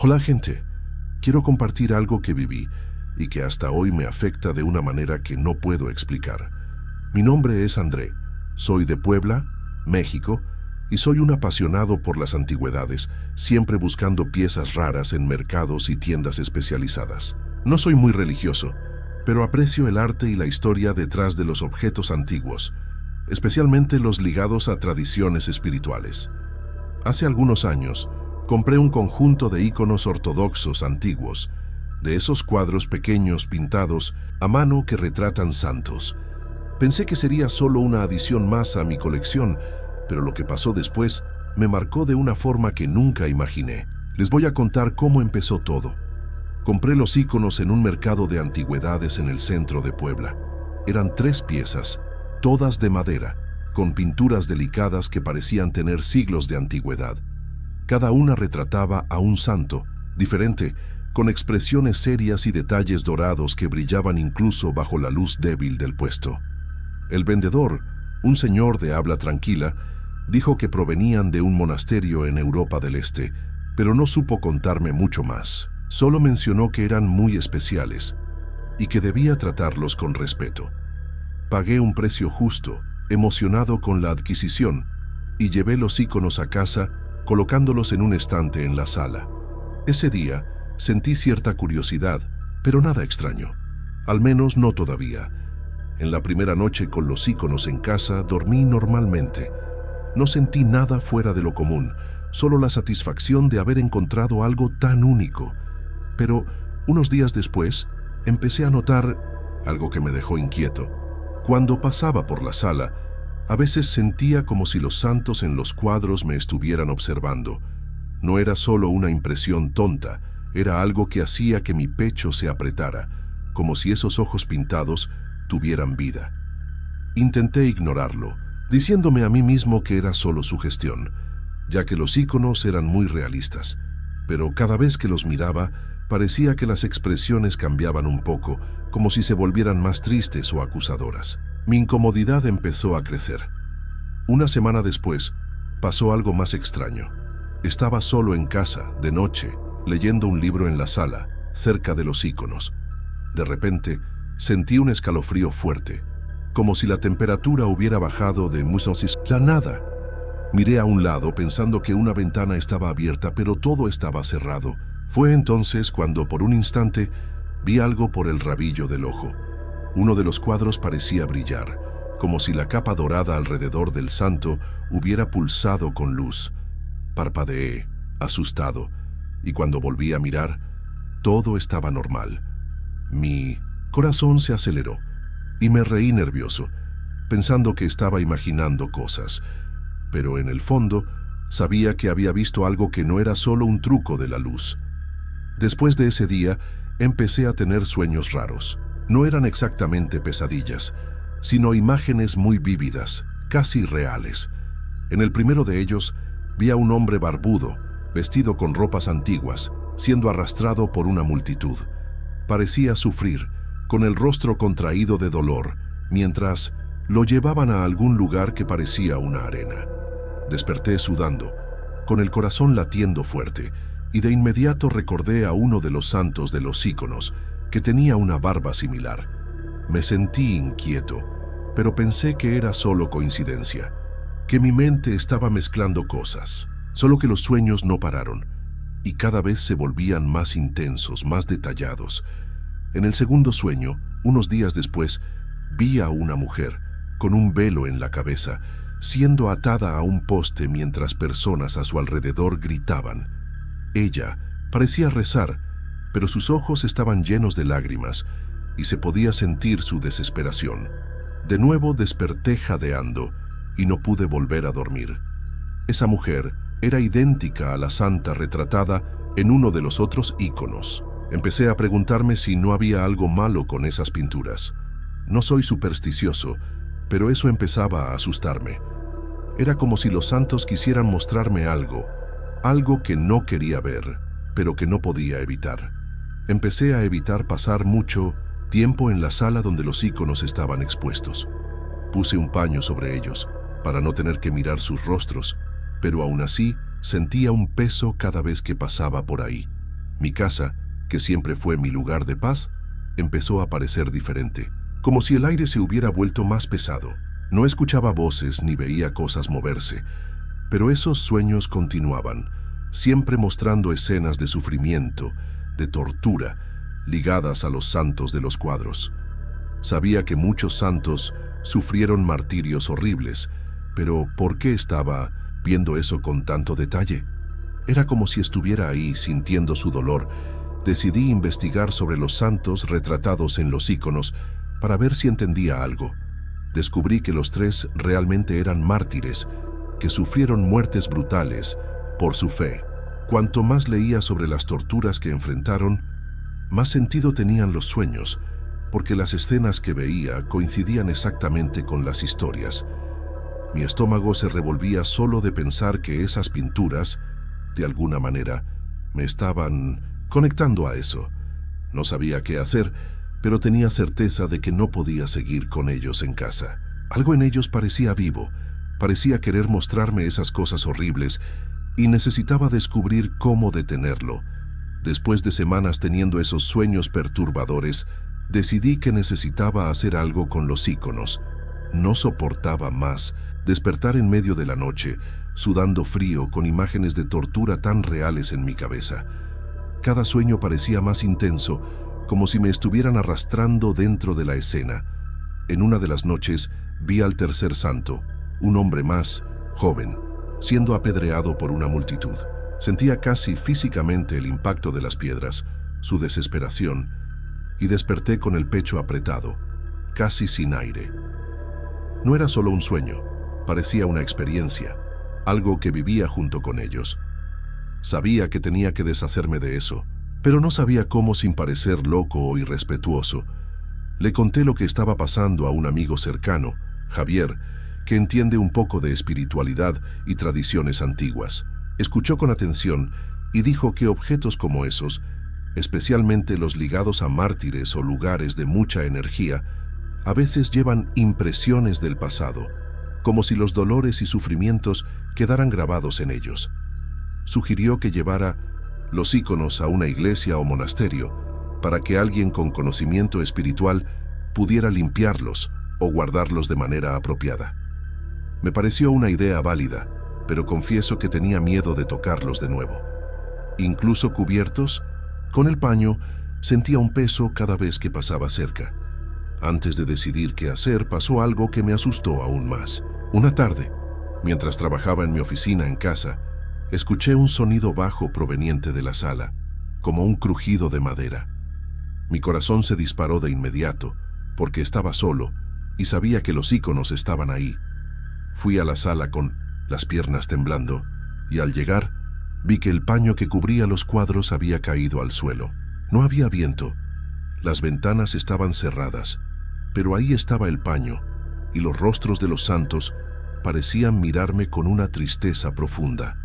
Hola gente, quiero compartir algo que viví y que hasta hoy me afecta de una manera que no puedo explicar. Mi nombre es André, soy de Puebla, México, y soy un apasionado por las antigüedades, siempre buscando piezas raras en mercados y tiendas especializadas. No soy muy religioso, pero aprecio el arte y la historia detrás de los objetos antiguos, especialmente los ligados a tradiciones espirituales. Hace algunos años, compré un conjunto de íconos ortodoxos antiguos, de esos cuadros pequeños pintados a mano que retratan santos. Pensé que sería solo una adición más a mi colección, pero lo que pasó después me marcó de una forma que nunca imaginé. Les voy a contar cómo empezó todo. Compré los íconos en un mercado de antigüedades en el centro de Puebla. Eran 3 piezas, todas de madera, con pinturas delicadas que parecían tener siglos de antigüedad. Cada una retrataba a un santo, diferente, con expresiones serias y detalles dorados que brillaban incluso bajo la luz débil del puesto. El vendedor, un señor de habla tranquila, dijo que provenían de un monasterio en Europa del Este, pero no supo contarme mucho más. Solo mencionó que eran muy especiales y que debía tratarlos con respeto. Pagué un precio justo, emocionado con la adquisición, y llevé los íconos a casa, colocándolos en un estante en la sala. Ese día sentí cierta curiosidad, pero nada extraño. Al menos no todavía. En la primera noche con los íconos en casa dormí normalmente. No sentí nada fuera de lo común, solo la satisfacción de haber encontrado algo tan único. Pero unos días después empecé a notar algo que me dejó inquieto. Cuando pasaba por la sala, a veces sentía como si los santos en los cuadros me estuvieran observando. No era solo una impresión tonta, era algo que hacía que mi pecho se apretara, como si esos ojos pintados tuvieran vida. Intenté ignorarlo, diciéndome a mí mismo que era solo sugestión, ya que los íconos eran muy realistas. Pero cada vez que los miraba, parecía que las expresiones cambiaban un poco, como si se volvieran más tristes o acusadoras. Mi incomodidad empezó a crecer. Una semana después, pasó algo más extraño. Estaba solo en casa, de noche, leyendo un libro en la sala, cerca de los íconos. De repente, sentí un escalofrío fuerte, como si la temperatura hubiera bajado de la nada. Miré a un lado pensando que una ventana estaba abierta, pero todo estaba cerrado. Fue entonces cuando por un instante vi algo por el rabillo del ojo. Uno de los cuadros parecía brillar, como si la capa dorada alrededor del santo hubiera pulsado con luz. Parpadeé, asustado, y cuando volví a mirar, todo estaba normal. Mi corazón se aceleró y me reí nervioso, pensando que estaba imaginando cosas, pero en el fondo sabía que había visto algo que no era solo un truco de la luz. Después de ese día, empecé a tener sueños raros. No eran exactamente pesadillas, sino imágenes muy vívidas, casi reales. En el primero de ellos, vi a un hombre barbudo, vestido con ropas antiguas, siendo arrastrado por una multitud. Parecía sufrir, con el rostro contraído de dolor, mientras lo llevaban a algún lugar que parecía una arena. Desperté sudando, con el corazón latiendo fuerte, y de inmediato recordé a uno de los santos de los íconos, que tenía una barba similar. Me sentí inquieto, pero pensé que era solo coincidencia, que mi mente estaba mezclando cosas, solo que los sueños no pararon, y cada vez se volvían más intensos, más detallados. En el segundo sueño, unos días después, vi a una mujer, con un velo en la cabeza, siendo atada a un poste mientras personas a su alrededor gritaban. Ella parecía rezar, pero sus ojos estaban llenos de lágrimas y se podía sentir su desesperación. De nuevo desperté jadeando y no pude volver a dormir. Esa mujer era idéntica a la santa retratada en uno de los otros íconos. Empecé a preguntarme si no había algo malo con esas pinturas. No soy supersticioso, pero eso empezaba a asustarme. Era como si los santos quisieran mostrarme algo que no quería ver, pero que no podía evitar. Empecé a evitar pasar mucho tiempo en la sala donde los íconos estaban expuestos. Puse un paño sobre ellos para no tener que mirar sus rostros, pero aún así sentía un peso cada vez que pasaba por ahí. Mi casa, que siempre fue mi lugar de paz, empezó a parecer diferente, como si el aire se hubiera vuelto más pesado. No escuchaba voces ni veía cosas moverse, pero esos sueños continuaban, siempre mostrando escenas de sufrimiento, de tortura, ligadas a los santos de los cuadros. Sabía que muchos santos sufrieron martirios horribles, pero ¿por qué estaba viendo eso con tanto detalle? Era como si estuviera ahí sintiendo su dolor. Decidí investigar sobre los santos retratados en los íconos para ver si entendía algo. Descubrí que los tres realmente eran mártires, que sufrieron muertes brutales por su fe. Cuanto más leía sobre las torturas que enfrentaron, más sentido tenían los sueños, porque las escenas que veía coincidían exactamente con las historias. Mi estómago se revolvía solo de pensar que esas pinturas, de alguna manera, me estaban conectando a eso. No sabía qué hacer, pero tenía certeza de que no podía seguir con ellos en casa. Algo en ellos parecía vivo, parecía querer mostrarme esas cosas horribles y necesitaba descubrir cómo detenerlo. Después de semanas teniendo esos sueños perturbadores, decidí que necesitaba hacer algo con los íconos. No soportaba más despertar en medio de la noche, sudando frío con imágenes de tortura tan reales en mi cabeza. Cada sueño parecía más intenso, como si me estuvieran arrastrando dentro de la escena. En una de las noches vi al tercer santo, un hombre más, joven, siendo apedreado por una multitud. Sentía casi físicamente el impacto de las piedras, su desesperación, y desperté con el pecho apretado, casi sin aire. No era solo un sueño, parecía una experiencia, algo que vivía junto con ellos. Sabía que tenía que deshacerme de eso, pero no sabía cómo sin parecer loco o irrespetuoso. Le conté lo que estaba pasando a un amigo cercano, Javier, que entiende un poco de espiritualidad y tradiciones antiguas. Escuchó con atención y dijo que objetos como esos, especialmente los ligados a mártires o lugares de mucha energía, a veces llevan impresiones del pasado, como si los dolores y sufrimientos quedaran grabados en ellos. Sugirió que llevara los íconos a una iglesia o monasterio para que alguien con conocimiento espiritual pudiera limpiarlos o guardarlos de manera apropiada. Me pareció una idea válida, pero confieso que tenía miedo de tocarlos de nuevo. Incluso cubiertos, con el paño, sentía un peso cada vez que pasaba cerca. Antes de decidir qué hacer, pasó algo que me asustó aún más. Una tarde, mientras trabajaba en mi oficina en casa, escuché un sonido bajo proveniente de la sala, como un crujido de madera. Mi corazón se disparó de inmediato, porque estaba solo y sabía que los íconos estaban ahí. Fui a la sala con las piernas temblando, y al llegar, vi que el paño que cubría los cuadros había caído al suelo. No había viento, las ventanas estaban cerradas, pero ahí estaba el paño, y los rostros de los santos parecían mirarme con una tristeza profunda.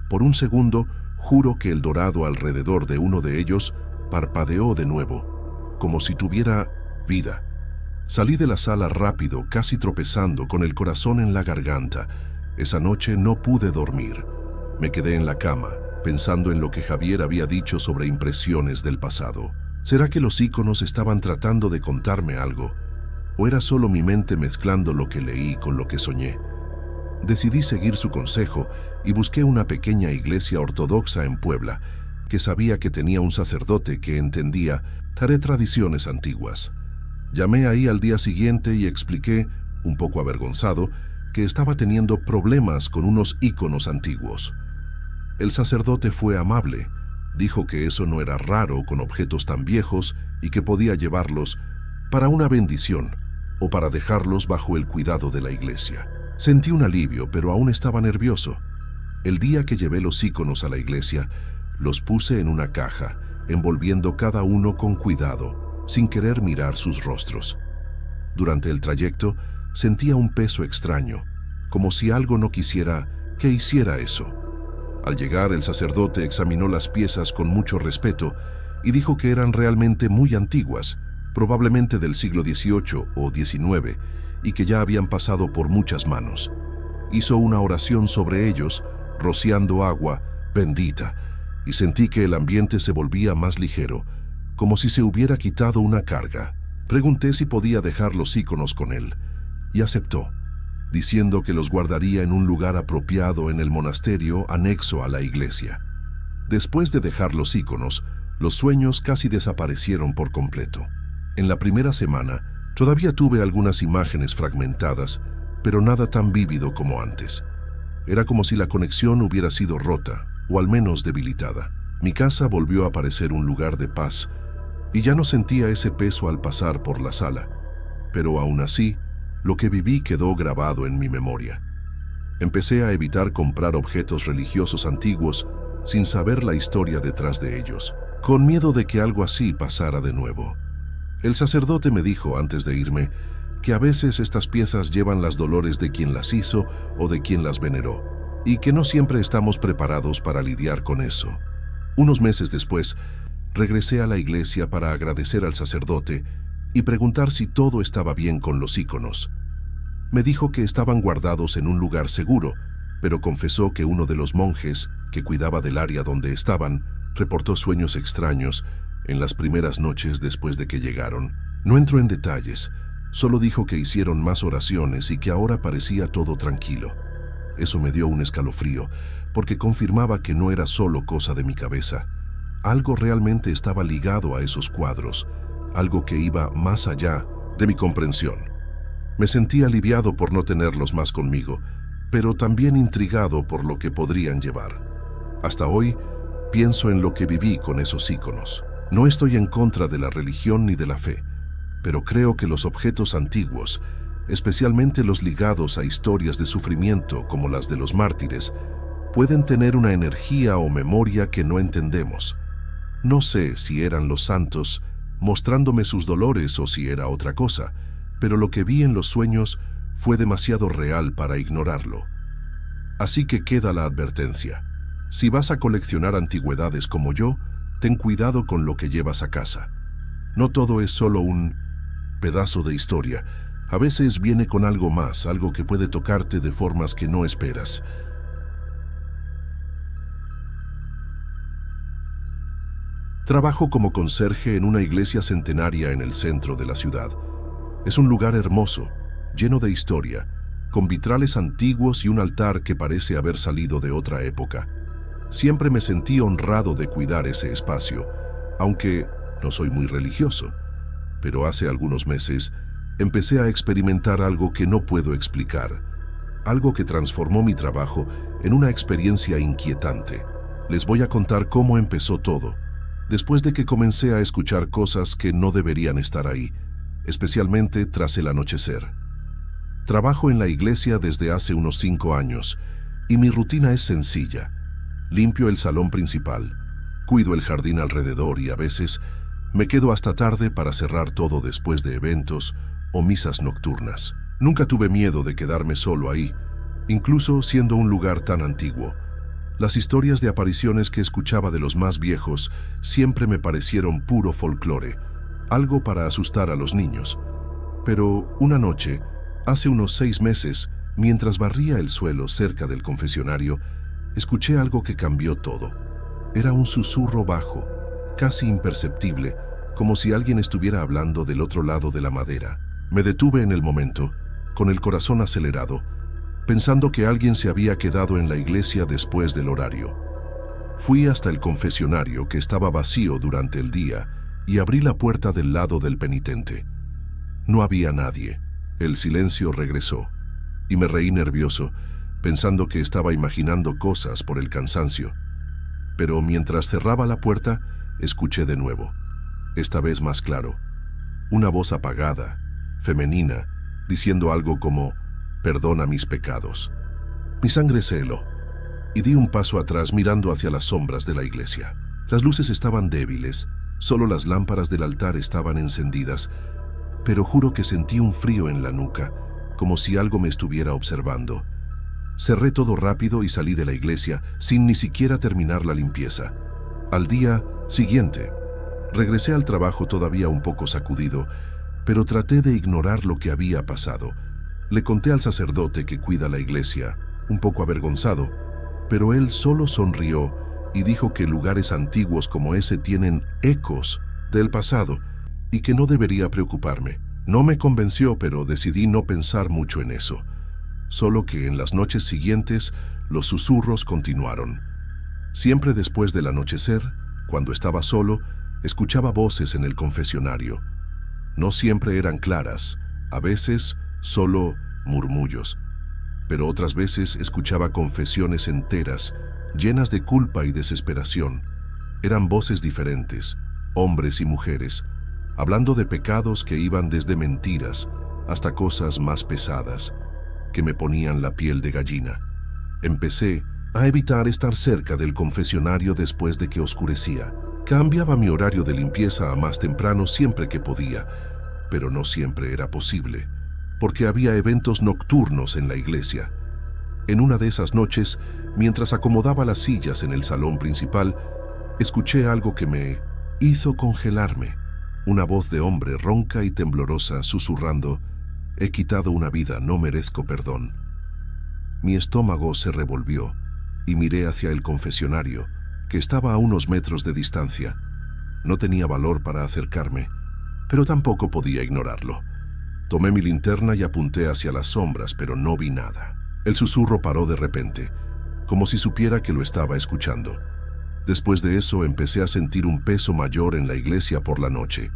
Por un segundo, juro que el dorado alrededor de uno de ellos parpadeó de nuevo, como si tuviera vida. Salí de la sala rápido, casi tropezando, con el corazón en la garganta. Esa noche no pude dormir. Me quedé en la cama, pensando en lo que Javier había dicho sobre impresiones del pasado. ¿Será que los íconos estaban tratando de contarme algo? ¿O era solo mi mente mezclando lo que leí con lo que soñé? Decidí seguir su consejo y busqué una pequeña iglesia ortodoxa en Puebla, que sabía que tenía un sacerdote que entendía tradiciones antiguas. Llamé ahí al día siguiente y expliqué, un poco avergonzado, que estaba teniendo problemas con unos íconos antiguos. El sacerdote fue amable, dijo que eso no era raro con objetos tan viejos y que podía llevarlos para una bendición o para dejarlos bajo el cuidado de la iglesia. Sentí un alivio, pero aún estaba nervioso. El día que llevé los íconos a la iglesia, los puse en una caja, envolviendo cada uno con cuidado, sin querer mirar sus rostros. Durante el trayecto, sentía un peso extraño, como si algo no quisiera que hiciera eso. Al llegar, el sacerdote examinó las piezas con mucho respeto y dijo que eran realmente muy antiguas, probablemente del siglo XVIII o XIX, y que ya habían pasado por muchas manos. Hizo una oración sobre ellos, rociando agua bendita, y sentí que el ambiente se volvía más ligero, como si se hubiera quitado una carga. Pregunté si podía dejar los íconos con él, y aceptó, diciendo que los guardaría en un lugar apropiado en el monasterio anexo a la iglesia. Después de dejar los íconos, los sueños casi desaparecieron por completo. En la primera semana, todavía tuve algunas imágenes fragmentadas, pero nada tan vívido como antes. Era como si la conexión hubiera sido rota, o al menos debilitada. Mi casa volvió a parecer un lugar de paz, y ya no sentía ese peso al pasar por la sala. Pero aún así, lo que viví quedó grabado en mi memoria. Empecé a evitar comprar objetos religiosos antiguos sin saber la historia detrás de ellos, con miedo de que algo así pasara de nuevo. El sacerdote me dijo antes de irme que a veces estas piezas llevan las dolores de quien las hizo o de quien las veneró, y que no siempre estamos preparados para lidiar con eso. Unos meses después, regresé a la iglesia para agradecer al sacerdote y preguntar si todo estaba bien con los íconos. Me dijo que estaban guardados en un lugar seguro, pero confesó que uno de los monjes, que cuidaba del área donde estaban, reportó sueños extraños en las primeras noches después de que llegaron. No entró en detalles, solo dijo que hicieron más oraciones y que ahora parecía todo tranquilo. Eso me dio un escalofrío, porque confirmaba que no era solo cosa de mi cabeza. Algo realmente estaba ligado a esos cuadros, algo que iba más allá de mi comprensión. Me sentí aliviado por no tenerlos más conmigo, pero también intrigado por lo que podrían llevar. Hasta hoy, pienso en lo que viví con esos íconos. No estoy en contra de la religión ni de la fe, pero creo que los objetos antiguos, especialmente los ligados a historias de sufrimiento como las de los mártires, pueden tener una energía o memoria que no entendemos. No sé si eran los santos mostrándome sus dolores o si era otra cosa, pero lo que vi en los sueños fue demasiado real para ignorarlo. Así que queda la advertencia. Si vas a coleccionar antigüedades como yo, ten cuidado con lo que llevas a casa. No todo es solo un pedazo de historia. A veces viene con algo más, algo que puede tocarte de formas que no esperas. Trabajo como conserje en una iglesia centenaria en el centro de la ciudad. Es un lugar hermoso, lleno de historia, con vitrales antiguos y un altar que parece haber salido de otra época. Siempre me sentí honrado de cuidar ese espacio, aunque no soy muy religioso. Pero hace algunos meses empecé a experimentar algo que no puedo explicar, algo que transformó mi trabajo en una experiencia inquietante. Les voy a contar cómo empezó todo, después de que comencé a escuchar cosas que no deberían estar ahí, especialmente tras el anochecer. Trabajo en la iglesia desde hace unos 5 años y mi rutina es sencilla. Limpio el salón principal, cuido el jardín alrededor y a veces me quedo hasta tarde para cerrar todo después de eventos o misas nocturnas. Nunca tuve miedo de quedarme solo ahí, incluso siendo un lugar tan antiguo. Las historias de apariciones que escuchaba de los más viejos siempre me parecieron puro folclore, algo para asustar a los niños. Pero una noche, hace unos 6 meses, mientras barría el suelo cerca del confesionario, escuché algo que cambió todo. Era un susurro bajo, casi imperceptible, como si alguien estuviera hablando del otro lado de la madera. Me detuve en el momento, con el corazón acelerado, pensando que alguien se había quedado en la iglesia después del horario. Fui hasta el confesionario, que estaba vacío durante el día, y abrí la puerta del lado del penitente. No había nadie. El silencio regresó, y me reí nervioso, pensando que estaba imaginando cosas por el cansancio. Pero mientras cerraba la puerta, escuché de nuevo, esta vez más claro, una voz apagada, femenina, diciendo algo como, «Perdona mis pecados». Mi sangre se heló, y di un paso atrás mirando hacia las sombras de la iglesia. Las luces estaban débiles, solo las lámparas del altar estaban encendidas, pero juro que sentí un frío en la nuca, como si algo me estuviera observando. Cerré todo rápido y salí de la iglesia sin ni siquiera terminar la limpieza. Al día siguiente, regresé al trabajo todavía un poco sacudido, pero traté de ignorar lo que había pasado. Le conté al sacerdote que cuida la iglesia, un poco avergonzado, pero él solo sonrió y dijo que lugares antiguos como ese tienen ecos del pasado y que no debería preocuparme. No me convenció, pero decidí no pensar mucho en eso. Solo que en las noches siguientes los susurros continuaron. Siempre después del anochecer, cuando estaba solo, escuchaba voces en el confesionario. No siempre eran claras, a veces solo murmullos, pero otras veces escuchaba confesiones enteras, llenas de culpa y desesperación. Eran voces diferentes, hombres y mujeres, hablando de pecados que iban desde mentiras hasta cosas más pesadas, que me ponían la piel de gallina. Empecé a evitar estar cerca del confesionario después de que oscurecía. Cambiaba mi horario de limpieza a más temprano siempre que podía, pero no siempre era posible, porque había eventos nocturnos en la iglesia. En una de esas noches, mientras acomodaba las sillas en el salón principal, escuché algo que me hizo congelarme. Una voz de hombre ronca y temblorosa susurrando: «He quitado una vida, no merezco perdón». Mi estómago se revolvió y miré hacia el confesionario, que estaba a unos metros de distancia. No tenía valor para acercarme, pero tampoco podía ignorarlo. Tomé mi linterna y apunté hacia las sombras, pero no vi nada. El susurro paró de repente, como si supiera que lo estaba escuchando. Después de eso empecé a sentir un peso mayor en la iglesia por la noche.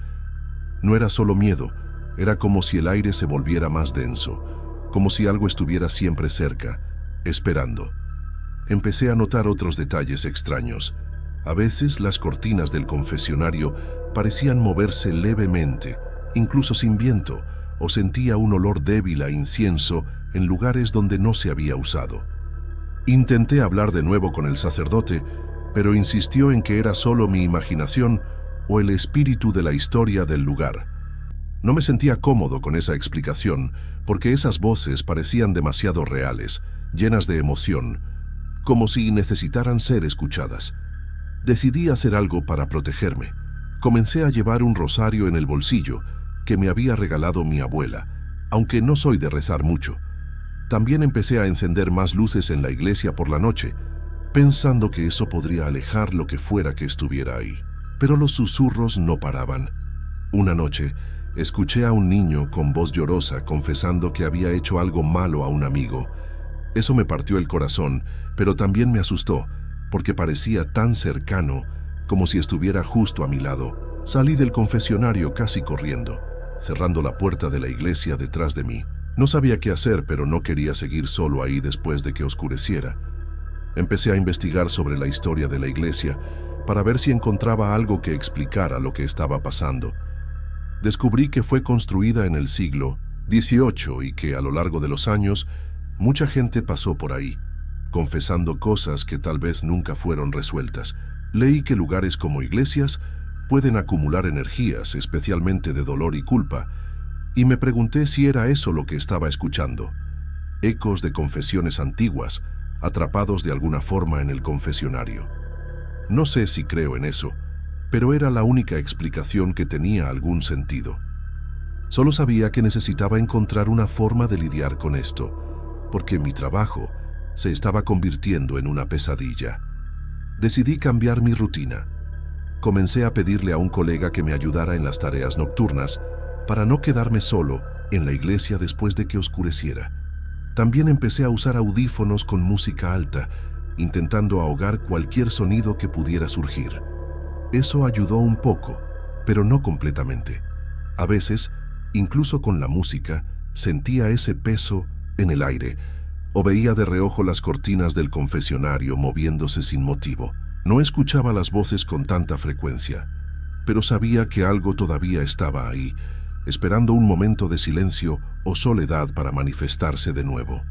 No era solo miedo, era como si el aire se volviera más denso, como si algo estuviera siempre cerca, esperando. Empecé a notar otros detalles extraños. A veces las cortinas del confesionario parecían moverse levemente, incluso sin viento, o sentía un olor débil a incienso en lugares donde no se había usado. Intenté hablar de nuevo con el sacerdote, pero insistió en que era solo mi imaginación o el espíritu de la historia del lugar. No me sentía cómodo con esa explicación, porque esas voces parecían demasiado reales, llenas de emoción, como si necesitaran ser escuchadas. Decidí hacer algo para protegerme. Comencé a llevar un rosario en el bolsillo que me había regalado mi abuela, aunque no soy de rezar mucho. También empecé a encender más luces en la iglesia por la noche, pensando que eso podría alejar lo que fuera que estuviera ahí. Pero los susurros no paraban. Una noche, escuché a un niño con voz llorosa confesando que había hecho algo malo a un amigo. Eso me partió el corazón, pero también me asustó, porque parecía tan cercano, como si estuviera justo a mi lado. Salí del confesionario casi corriendo, cerrando la puerta de la iglesia detrás de mí. No sabía qué hacer, pero no quería seguir solo ahí después de que oscureciera. Empecé a investigar sobre la historia de la iglesia para ver si encontraba algo que explicara lo que estaba pasando. Descubrí que fue construida en el siglo XVIII y que a lo largo de los años mucha gente pasó por ahí, confesando cosas que tal vez nunca fueron resueltas. Leí que lugares como iglesias pueden acumular energías, especialmente de dolor y culpa, y me pregunté si era eso lo que estaba escuchando. Ecos de confesiones antiguas, atrapados de alguna forma en el confesionario. No sé si creo en eso, pero era la única explicación que tenía algún sentido. Solo sabía que necesitaba encontrar una forma de lidiar con esto, porque mi trabajo se estaba convirtiendo en una pesadilla. Decidí cambiar mi rutina. Comencé a pedirle a un colega que me ayudara en las tareas nocturnas para no quedarme solo en la iglesia después de que oscureciera. También empecé a usar audífonos con música alta, intentando ahogar cualquier sonido que pudiera surgir. Eso ayudó un poco, pero no completamente. A veces, incluso con la música, sentía ese peso en el aire, o veía de reojo las cortinas del confesionario moviéndose sin motivo. No escuchaba las voces con tanta frecuencia, pero sabía que algo todavía estaba ahí, esperando un momento de silencio o soledad para manifestarse de nuevo.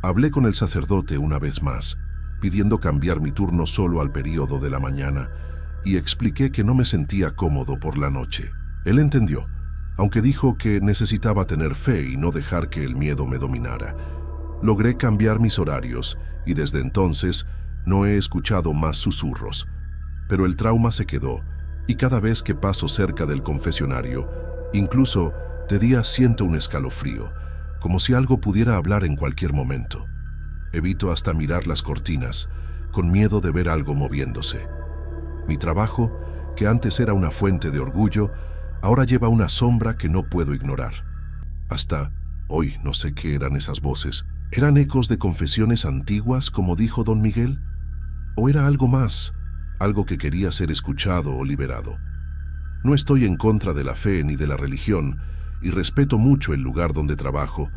Hablé con el sacerdote una vez más, pidiendo cambiar mi turno solo al período de la mañana, y expliqué que no me sentía cómodo por la noche. Él entendió, aunque dijo que necesitaba tener fe y no dejar que el miedo me dominara. Logré cambiar mis horarios y desde entonces no he escuchado más susurros. Pero el trauma se quedó y cada vez que paso cerca del confesionario, incluso de día siento un escalofrío, como si algo pudiera hablar en cualquier momento. Evito hasta mirar las cortinas, con miedo de ver algo moviéndose. Mi trabajo, que antes era una fuente de orgullo, ahora lleva una sombra que no puedo ignorar. Hasta hoy no sé qué eran esas voces. ¿Eran ecos de confesiones antiguas, como dijo don Miguel? ¿O era algo más, algo que quería ser escuchado o liberado? No estoy en contra de la fe ni de la religión, y respeto mucho el lugar donde trabajo,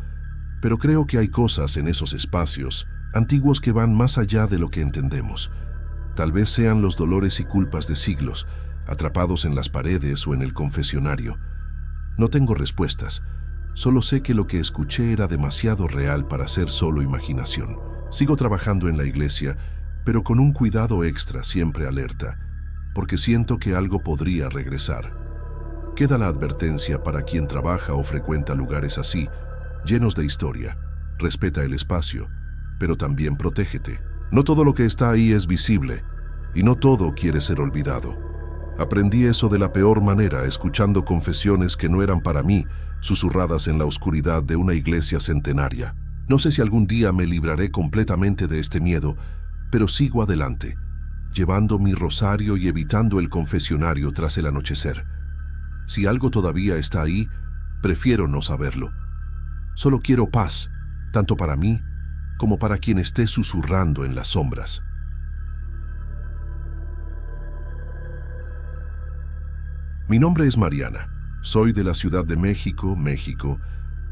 pero creo que hay cosas en esos espacios antiguos que van más allá de lo que entendemos. Tal vez sean los dolores y culpas de siglos, atrapados en las paredes o en el confesionario. No tengo respuestas, solo sé que lo que escuché era demasiado real para ser solo imaginación. Sigo trabajando en la iglesia, pero con un cuidado extra, siempre alerta, porque siento que algo podría regresar. Queda la advertencia para quien trabaja o frecuenta lugares así, llenos de historia. Respeta el espacio, pero también protégete. No todo lo que está ahí es visible, y no todo quiere ser olvidado. Aprendí eso de la peor manera, escuchando confesiones que no eran para mí, susurradas en la oscuridad de una iglesia centenaria. No sé si algún día me libraré completamente de este miedo, pero sigo adelante, llevando mi rosario y evitando el confesionario tras el anochecer. Si algo todavía está ahí, prefiero no saberlo. Solo quiero paz, tanto para mí como para quien esté susurrando en las sombras. Mi nombre es Mariana. Soy de la Ciudad de México, México,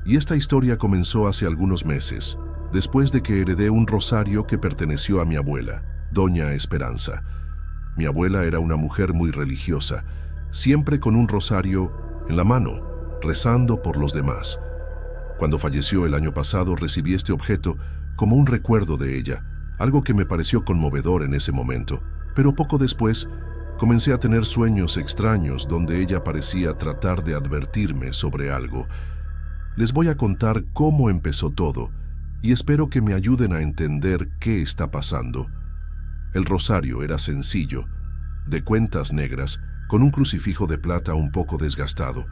y esta historia comenzó hace algunos meses, después de que heredé un rosario que perteneció a mi abuela, Doña Esperanza. Mi abuela era una mujer muy religiosa, siempre con un rosario en la mano, rezando por los demás. Cuando falleció el año pasado, recibí este objeto como un recuerdo de ella, algo que me pareció conmovedor en ese momento, pero poco después comencé a tener sueños extraños donde ella parecía tratar de advertirme sobre algo. Les voy a contar cómo empezó todo y espero que me ayuden a entender qué está pasando. El rosario era sencillo, de cuentas negras, con un crucifijo de plata un poco desgastado,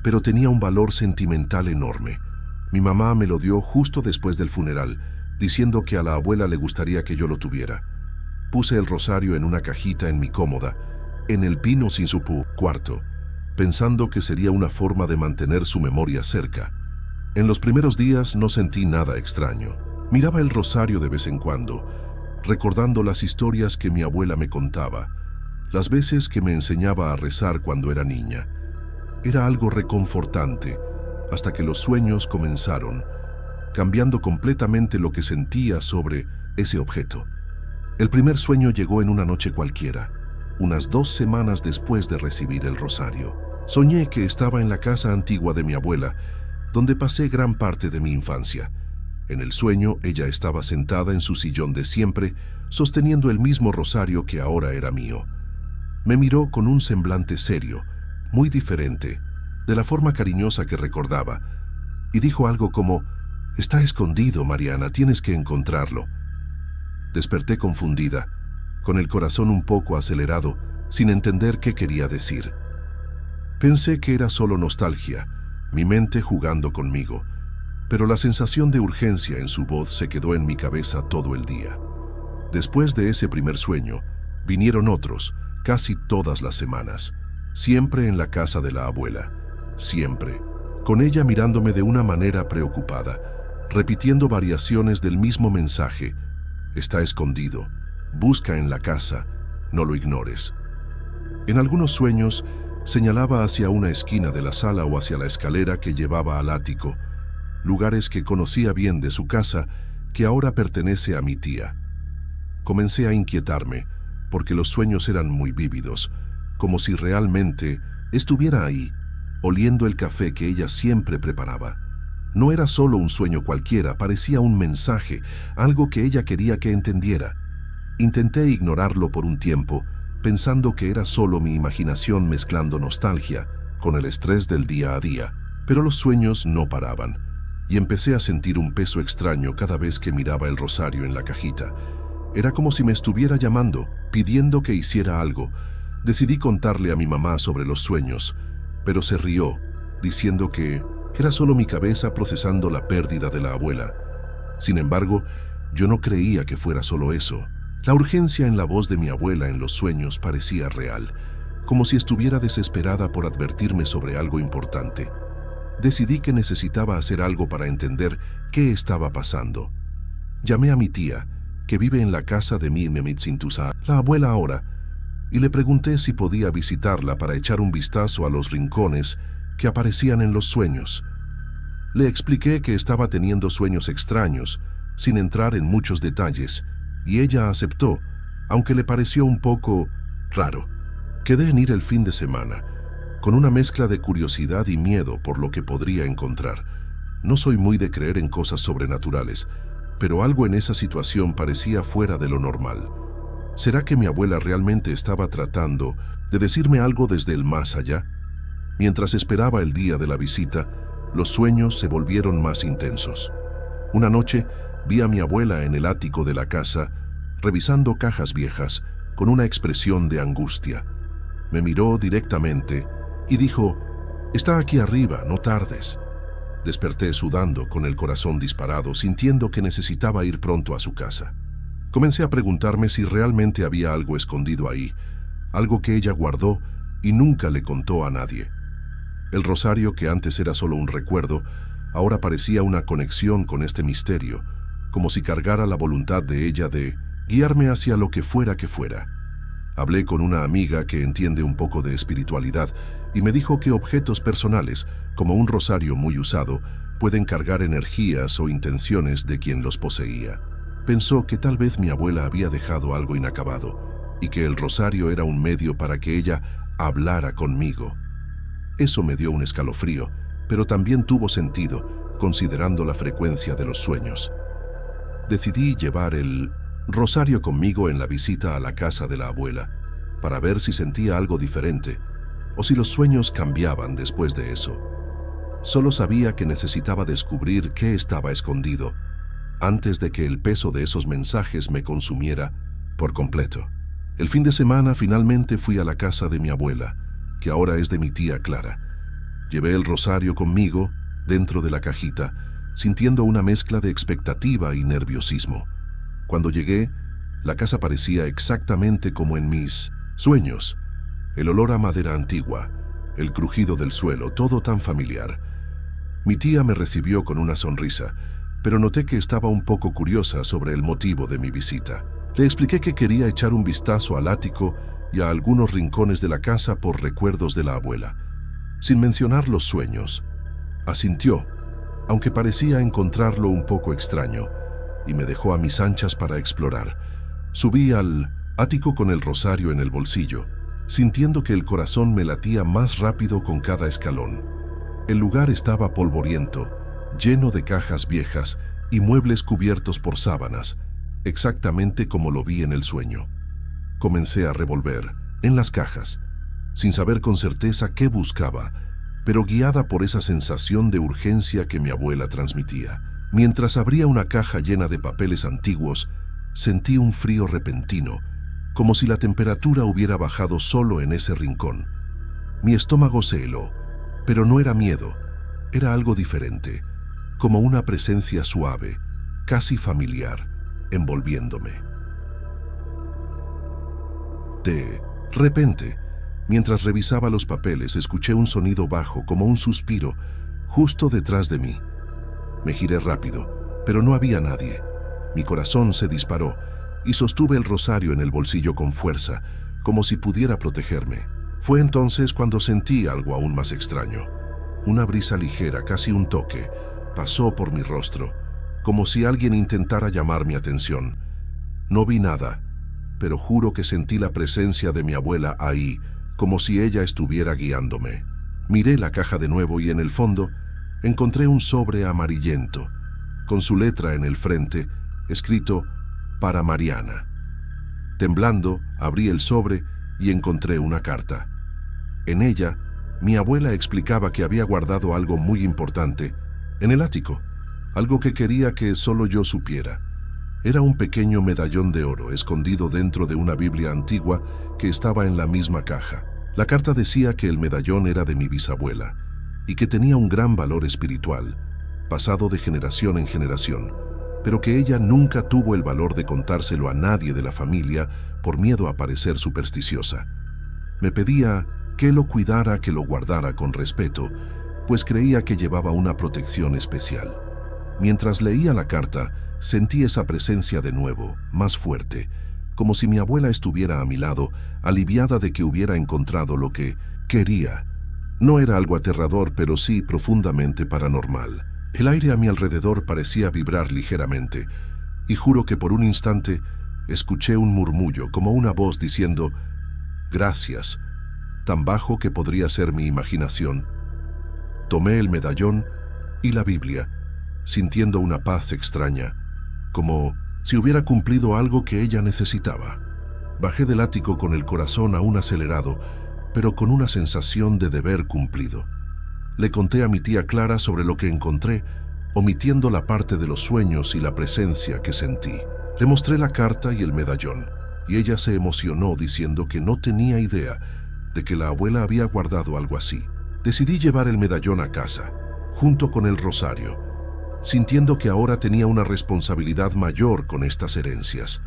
pero tenía un valor sentimental enorme. Mi mamá me lo dio justo después del funeral, diciendo que a la abuela le gustaría que yo lo tuviera. Puse el rosario en una cajita en mi cómoda, en el pino sin su cuarto, pensando que sería una forma de mantener su memoria cerca. En los primeros días no sentí nada extraño. Miraba el rosario de vez en cuando, recordando las historias que mi abuela me contaba, las veces que me enseñaba a rezar cuando era niña. Era algo reconfortante, hasta que los sueños comenzaron, cambiando completamente lo que sentía sobre ese objeto. El primer sueño llegó en una noche cualquiera, unas 2 semanas después de recibir el rosario. Soñé que estaba en la casa antigua de mi abuela, donde pasé gran parte de mi infancia. En el sueño, ella estaba sentada en su sillón de siempre, sosteniendo el mismo rosario que ahora era mío. Me miró con un semblante serio, muy diferente, de la forma cariñosa que recordaba, y dijo algo como: «Está escondido, Mariana, tienes que encontrarlo». Desperté confundida, con el corazón un poco acelerado, sin entender qué quería decir. Pensé que era solo nostalgia, mi mente jugando conmigo, pero la sensación de urgencia en su voz se quedó en mi cabeza todo el día. Después de ese primer sueño, vinieron otros, casi todas las semanas, siempre en la casa de la abuela, siempre, con ella mirándome de una manera preocupada, repitiendo variaciones del mismo mensaje: «Está escondido, busca en la casa, no lo ignores». En algunos sueños, señalaba hacia una esquina de la sala o hacia la escalera que llevaba al ático, lugares que conocía bien de su casa, que ahora pertenece a mi tía. Comencé a inquietarme, porque los sueños eran muy vívidos, como si realmente estuviera ahí, oliendo el café que ella siempre preparaba. No era solo un sueño cualquiera, parecía un mensaje, algo que ella quería que entendiera. Intenté ignorarlo por un tiempo, pensando que era solo mi imaginación mezclando nostalgia con el estrés del día a día, pero los sueños no paraban, y empecé a sentir un peso extraño cada vez que miraba el rosario en la cajita. Era como si me estuviera llamando, pidiendo que hiciera algo. Decidí contarle a mi mamá sobre los sueños, pero se rió, diciendo que era solo mi cabeza procesando la pérdida de la abuela. Sin embargo, yo no creía que fuera solo eso. La urgencia en la voz de mi abuela en los sueños parecía real, como si estuviera desesperada por advertirme sobre algo importante. Decidí que necesitaba hacer algo para entender qué estaba pasando. Llamé a mi tía, que vive en la casa de mi Memitzintusa, la abuela ahora, y le pregunté si podía visitarla para echar un vistazo a los rincones que aparecían en los sueños. Le expliqué que estaba teniendo sueños extraños, sin entrar en muchos detalles, y ella aceptó, aunque le pareció un poco raro. Quedé en ir el fin de semana, con una mezcla de curiosidad y miedo por lo que podría encontrar. No soy muy de creer en cosas sobrenaturales, pero algo en esa situación parecía fuera de lo normal. ¿Será que mi abuela realmente estaba tratando de decirme algo desde el más allá? Mientras esperaba el día de la visita, los sueños se volvieron más intensos. Una noche vi a mi abuela en el ático de la casa, revisando cajas viejas, con una expresión de angustia. Me miró directamente y dijo: «Está aquí arriba, no tardes». Desperté sudando, con el corazón disparado, sintiendo que necesitaba ir pronto a su casa. Comencé a preguntarme si realmente había algo escondido ahí, algo que ella guardó y nunca le contó a nadie. El rosario, que antes era solo un recuerdo, ahora parecía una conexión con este misterio, como si cargara la voluntad de ella de guiarme hacia lo que fuera que fuera. Hablé con una amiga que entiende un poco de espiritualidad y me dijo que objetos personales, como un rosario muy usado, pueden cargar energías o intenciones de quien los poseía. Pensó que tal vez mi abuela había dejado algo inacabado y que el rosario era un medio para que ella hablara conmigo. Eso me dio un escalofrío, pero también tuvo sentido, considerando la frecuencia de los sueños. Decidí llevar el rosario conmigo en la visita a la casa de la abuela, para ver si sentía algo diferente, o si los sueños cambiaban después de eso. Solo sabía que necesitaba descubrir qué estaba escondido, antes de que el peso de esos mensajes me consumiera por completo. El fin de semana finalmente fui a la casa de mi abuela, que ahora es de mi tía Clara. Llevé el rosario conmigo, dentro de la cajita, sintiendo una mezcla de expectativa y nerviosismo. Cuando llegué, la casa parecía exactamente como en mis sueños. El olor a madera antigua, el crujido del suelo, todo tan familiar. Mi tía me recibió con una sonrisa, pero noté que estaba un poco curiosa sobre el motivo de mi visita. Le expliqué que quería echar un vistazo al ático y a algunos rincones de la casa por recuerdos de la abuela. Sin mencionar los sueños, asintió, aunque parecía encontrarlo un poco extraño, y me dejó a mis anchas para explorar. Subí al ático con el rosario en el bolsillo, sintiendo que el corazón me latía más rápido con cada escalón. El lugar estaba polvoriento, lleno de cajas viejas y muebles cubiertos por sábanas, exactamente como lo vi en el sueño. Comencé a revolver en las cajas, sin saber con certeza qué buscaba, pero guiada por esa sensación de urgencia que mi abuela transmitía. Mientras abría una caja llena de papeles antiguos, sentí un frío repentino, como si la temperatura hubiera bajado solo en ese rincón. Mi estómago se heló, pero no era miedo, era algo diferente, como una presencia suave, casi familiar, envolviéndome. De repente, mientras revisaba los papeles, escuché un sonido bajo, como un suspiro, justo detrás de mí. Me giré rápido, pero no había nadie. Mi corazón se disparó y sostuve el rosario en el bolsillo con fuerza, como si pudiera protegerme. Fue entonces cuando sentí algo aún más extraño. Una brisa ligera, casi un toque, pasó por mi rostro, como si alguien intentara llamar mi atención. No vi nada, pero juro que sentí la presencia de mi abuela ahí, como si ella estuviera guiándome. Miré la caja de nuevo y en el fondo encontré un sobre amarillento, con su letra en el frente, escrito «Para Mariana». Temblando, abrí el sobre y encontré una carta. En ella, mi abuela explicaba que había guardado algo muy importante en el ático, algo que quería que solo yo supiera. Era un pequeño medallón de oro escondido dentro de una Biblia antigua que estaba en la misma caja. La carta decía que el medallón era de mi bisabuela y que tenía un gran valor espiritual, pasado de generación en generación. pero que ella nunca tuvo el valor de contárselo a nadie de la familia por miedo a parecer supersticiosa. Me pedía que lo cuidara, que lo guardara con respeto, pues creía que llevaba una protección especial. Mientras leía la carta, sentí esa presencia de nuevo, más fuerte, como si mi abuela estuviera a mi lado, aliviada de que hubiera encontrado lo que quería. No era algo aterrador, pero sí profundamente paranormal. El aire a mi alrededor parecía vibrar ligeramente, y juro que por un instante escuché un murmullo, como una voz diciendo «Gracias», tan bajo que podría ser mi imaginación. Tomé el medallón y la Biblia, sintiendo una paz extraña, como si hubiera cumplido algo que ella necesitaba. Bajé del ático con el corazón aún acelerado, pero con una sensación de deber cumplido. Le conté a mi tía Clara sobre lo que encontré, omitiendo la parte de los sueños y la presencia que sentí. Le mostré la carta y el medallón, y ella se emocionó diciendo que no tenía idea de que la abuela había guardado algo así. Decidí llevar el medallón a casa, junto con el rosario, sintiendo que ahora tenía una responsabilidad mayor con estas herencias.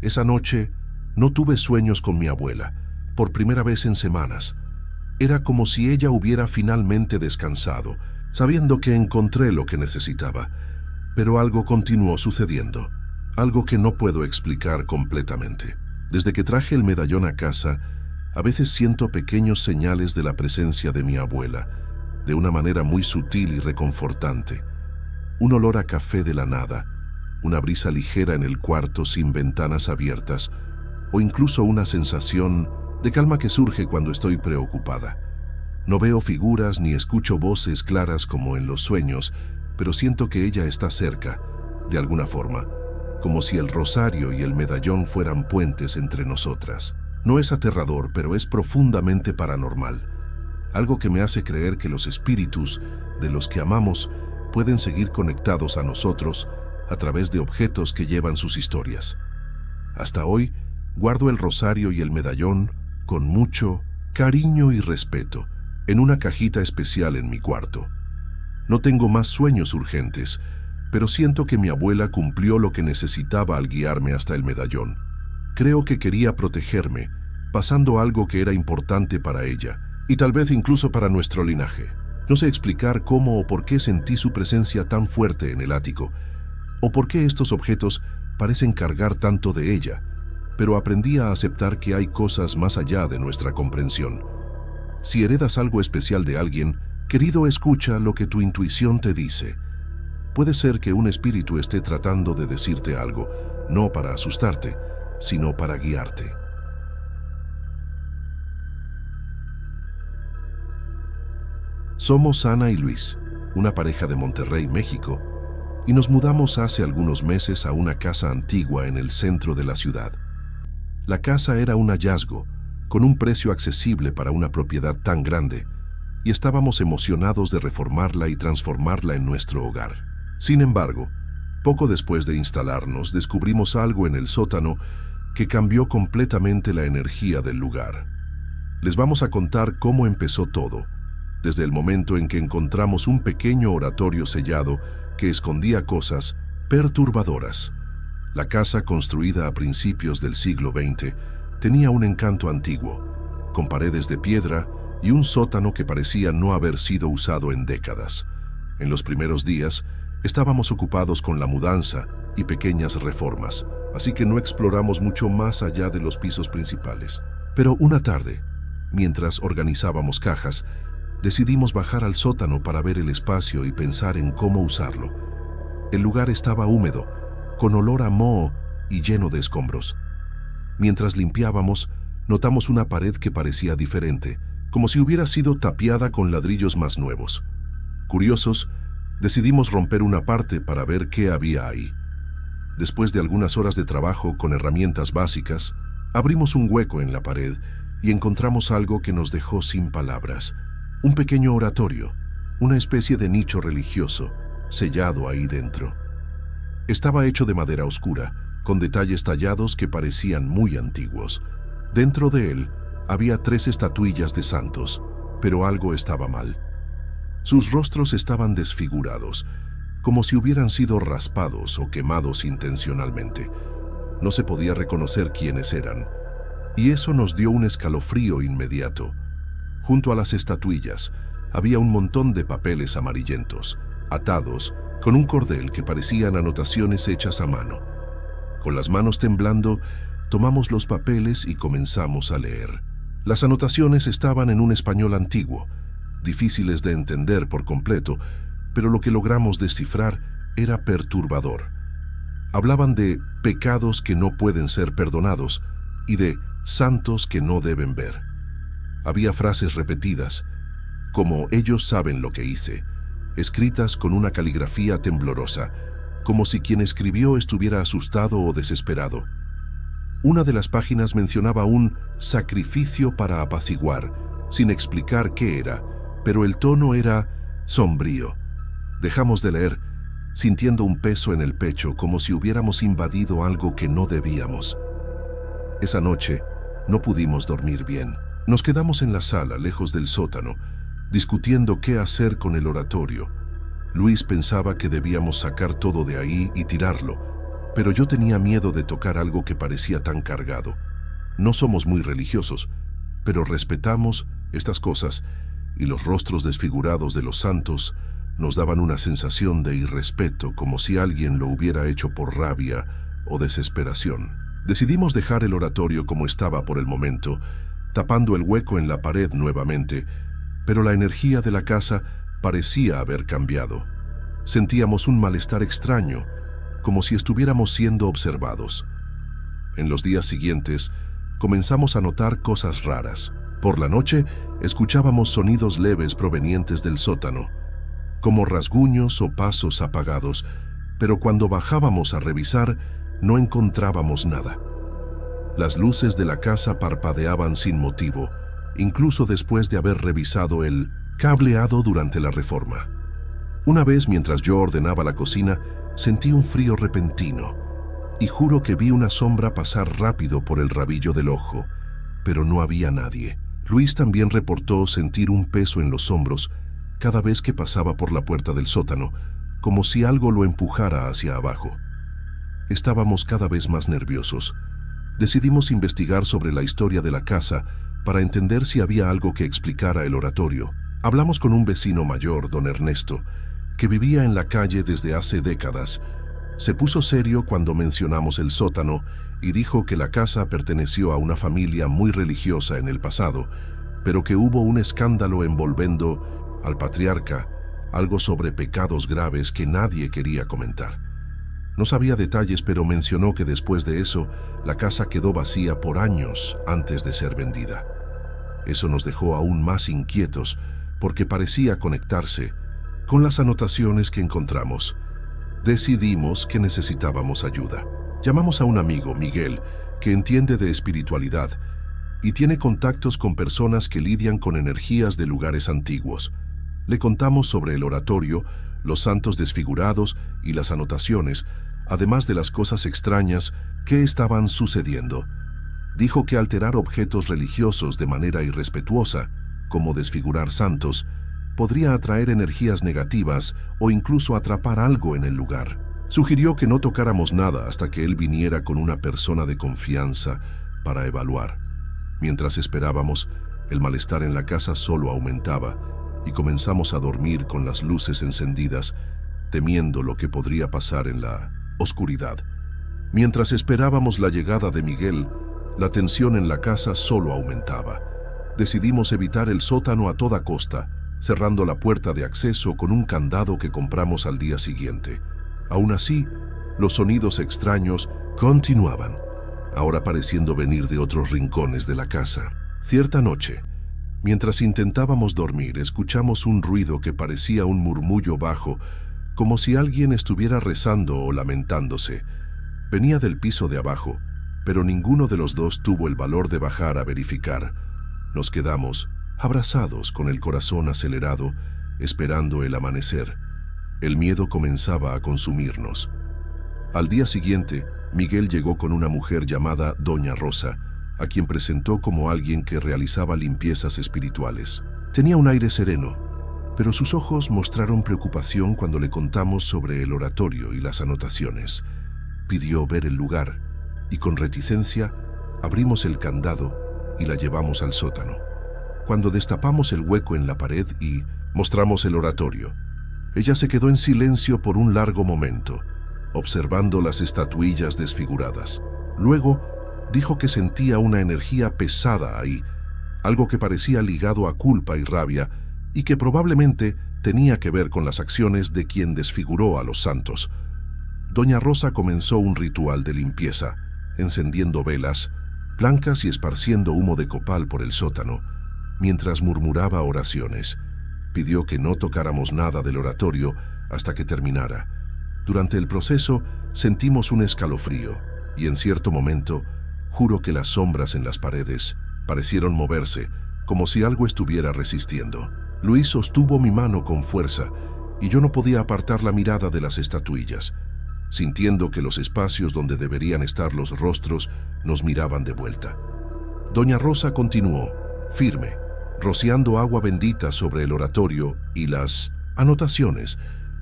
Esa noche no tuve sueños con mi abuela, por primera vez en semanas. Era como si ella hubiera finalmente descansado, sabiendo que encontré lo que necesitaba. Pero algo continuó sucediendo, algo que no puedo explicar completamente. Desde que traje el medallón a casa, a veces siento pequeños señales de la presencia de mi abuela, de una manera muy sutil y reconfortante. Un olor a café de la nada, una brisa ligera en el cuarto sin ventanas abiertas, o incluso una sensación de calma que surge cuando estoy preocupada. No veo figuras ni escucho voces claras como en los sueños, pero siento que ella está cerca, de alguna forma, como si el rosario y el medallón fueran puentes entre nosotras. No es aterrador, pero es profundamente paranormal. Algo que me hace creer que los espíritus de los que amamos pueden seguir conectados a nosotros a través de objetos que llevan sus historias. Hasta hoy, guardo el rosario y el medallón con mucho cariño y respeto en una cajita especial en mi cuarto. No tengo más sueños urgentes, pero siento que mi abuela cumplió lo que necesitaba al guiarme hasta el medallón. Creo que quería protegerme, pasando algo que era importante para ella, y tal vez incluso para nuestro linaje. No sé explicar cómo o por qué sentí su presencia tan fuerte en el ático, o por qué estos objetos parecen cargar tanto de ella, pero aprendí a aceptar que hay cosas más allá de nuestra comprensión. Si heredas algo especial de alguien, querido, escucha lo que tu intuición te dice. Puede ser que un espíritu esté tratando de decirte algo, no para asustarte, sino para guiarte. Somos Ana y Luis, una pareja de Monterrey, México, y nos mudamos hace algunos meses a una casa antigua en el centro de la ciudad. La casa era un hallazgo, con un precio accesible para una propiedad tan grande, y estábamos emocionados de reformarla y transformarla en nuestro hogar. Sin embargo, poco después de instalarnos, descubrimos algo en el sótano que cambió completamente la energía del lugar. Les vamos a contar cómo empezó todo, desde el momento en que encontramos un pequeño oratorio sellado que escondía cosas perturbadoras. La casa, construida a principios del siglo XX, tenía un encanto antiguo, con paredes de piedra y un sótano que parecía no haber sido usado en décadas. En los primeros días, estábamos ocupados con la mudanza y pequeñas reformas, así que no exploramos mucho más allá de los pisos principales. Pero una tarde, mientras organizábamos cajas, decidimos bajar al sótano para ver el espacio y pensar en cómo usarlo. El lugar estaba húmedo, con olor a moho y lleno de escombros. Mientras limpiábamos, notamos una pared que parecía diferente, como si hubiera sido tapiada con ladrillos más nuevos. Curiosos, decidimos romper una parte para ver qué había ahí. Después de algunas horas de trabajo con herramientas básicas, abrimos un hueco en la pared y encontramos algo que nos dejó sin palabras. Un pequeño oratorio, una especie de nicho religioso, sellado ahí dentro. Estaba hecho de madera oscura, con detalles tallados que parecían muy antiguos. Dentro de él había 3 estatuillas de santos, pero algo estaba mal. Sus rostros estaban desfigurados, como si hubieran sido raspados o quemados intencionalmente. No se podía reconocer quiénes eran, y eso nos dio un escalofrío inmediato. Junto a las estatuillas había un montón de papeles amarillentos, atados con un cordel que parecían anotaciones hechas a mano. Con las manos temblando, tomamos los papeles y comenzamos a leer. Las anotaciones estaban en un español antiguo, difíciles de entender por completo, pero lo que logramos descifrar era perturbador. Hablaban de pecados que no pueden ser perdonados y de santos que no deben ver. Había frases repetidas, como ellos saben lo que hice, escritas con una caligrafía temblorosa, como si quien escribió estuviera asustado o desesperado. Una de las páginas mencionaba un sacrificio para apaciguar, sin explicar qué era, pero el tono era sombrío. Dejamos de leer, sintiendo un peso en el pecho, como si hubiéramos invadido algo que no debíamos. Esa noche no pudimos dormir bien. Nos quedamos en la sala, lejos del sótano, discutiendo qué hacer con el oratorio. Luis pensaba que debíamos sacar todo de ahí y tirarlo, pero yo tenía miedo de tocar algo que parecía tan cargado. No somos muy religiosos, pero respetamos estas cosas, y los rostros desfigurados de los santos nos daban una sensación de irrespeto, como si alguien lo hubiera hecho por rabia o desesperación. Decidimos dejar el oratorio como estaba por el momento, tapando el hueco en la pared nuevamente, pero la energía de la casa parecía haber cambiado. Sentíamos un malestar extraño, como si estuviéramos siendo observados. En los días siguientes, comenzamos a notar cosas raras. Por la noche, escuchábamos sonidos leves provenientes del sótano, como rasguños o pasos apagados, pero cuando bajábamos a revisar, no encontrábamos nada. Las luces de la casa parpadeaban sin motivo, incluso después de haber revisado el cableado durante la reforma. Una vez, mientras yo ordenaba la cocina, sentí un frío repentino, y juro que vi una sombra pasar rápido por el rabillo del ojo, pero no había nadie. Luis también reportó sentir un peso en los hombros cada vez que pasaba por la puerta del sótano, como si algo lo empujara hacia abajo. Estábamos cada vez más nerviosos. Decidimos investigar sobre la historia de la casa para entender si había algo que explicara el oratorio. Hablamos con un vecino mayor, don Ernesto, que vivía en la calle desde hace décadas. Se puso serio cuando mencionamos el sótano y dijo que la casa perteneció a una familia muy religiosa en el pasado, pero que hubo un escándalo envolviendo al patriarca, algo sobre pecados graves que nadie quería comentar. No sabía detalles, pero mencionó que después de eso, la casa quedó vacía por años antes de ser vendida. Eso nos dejó aún más inquietos, porque parecía conectarse con las anotaciones que encontramos. Decidimos que necesitábamos ayuda. Llamamos a un amigo, Miguel, que entiende de espiritualidad y tiene contactos con personas que lidian con energías de lugares antiguos. Le contamos sobre el oratorio, los santos desfigurados y las anotaciones, además de las cosas extrañas que estaban sucediendo. Dijo que alterar objetos religiosos de manera irrespetuosa, como desfigurar santos, podría atraer energías negativas o incluso atrapar algo en el lugar. Sugirió que no tocáramos nada hasta que él viniera con una persona de confianza para evaluar. Mientras esperábamos, el malestar en la casa solo aumentaba y comenzamos a dormir con las luces encendidas, temiendo lo que podría pasar en la oscuridad. Mientras esperábamos la llegada de Miguel, la tensión en la casa solo aumentaba. Decidimos evitar el sótano a toda costa, cerrando la puerta de acceso con un candado que compramos al día siguiente. Aún así, los sonidos extraños continuaban, ahora pareciendo venir de otros rincones de la casa. Cierta noche, mientras intentábamos dormir, escuchamos un ruido que parecía un murmullo bajo, como si alguien estuviera rezando o lamentándose. Venía del piso de abajo, pero ninguno de los dos tuvo el valor de bajar a verificar. Nos quedamos abrazados con el corazón acelerado, esperando el amanecer. El miedo comenzaba a consumirnos. Al día siguiente, Miguel llegó con una mujer llamada Doña Rosa, a quien presentó como alguien que realizaba limpiezas espirituales. Tenía un aire sereno, pero sus ojos mostraron preocupación cuando le contamos sobre el oratorio y las anotaciones. Pidió ver el lugar y con reticencia abrimos el candado y la llevamos al sótano. Cuando destapamos el hueco en la pared y mostramos el oratorio, ella se quedó en silencio por un largo momento, observando las estatuillas desfiguradas. Luego dijo que sentía una energía pesada ahí, algo que parecía ligado a culpa y rabia y que probablemente tenía que ver con las acciones de quien desfiguró a los santos. Doña Rosa comenzó un ritual de limpieza, encendiendo velas blancas y esparciendo humo de copal por el sótano, mientras murmuraba oraciones. Pidió que no tocáramos nada del oratorio hasta que terminara. Durante el proceso sentimos un escalofrío y en cierto momento juro que las sombras en las paredes parecieron moverse, como si algo estuviera resistiendo. Luis sostuvo mi mano con fuerza y yo no podía apartar la mirada de las estatuillas, sintiendo que los espacios donde deberían estar los rostros nos miraban de vuelta. Doña Rosa continuó, firme, rociando agua bendita sobre el oratorio y las anotaciones,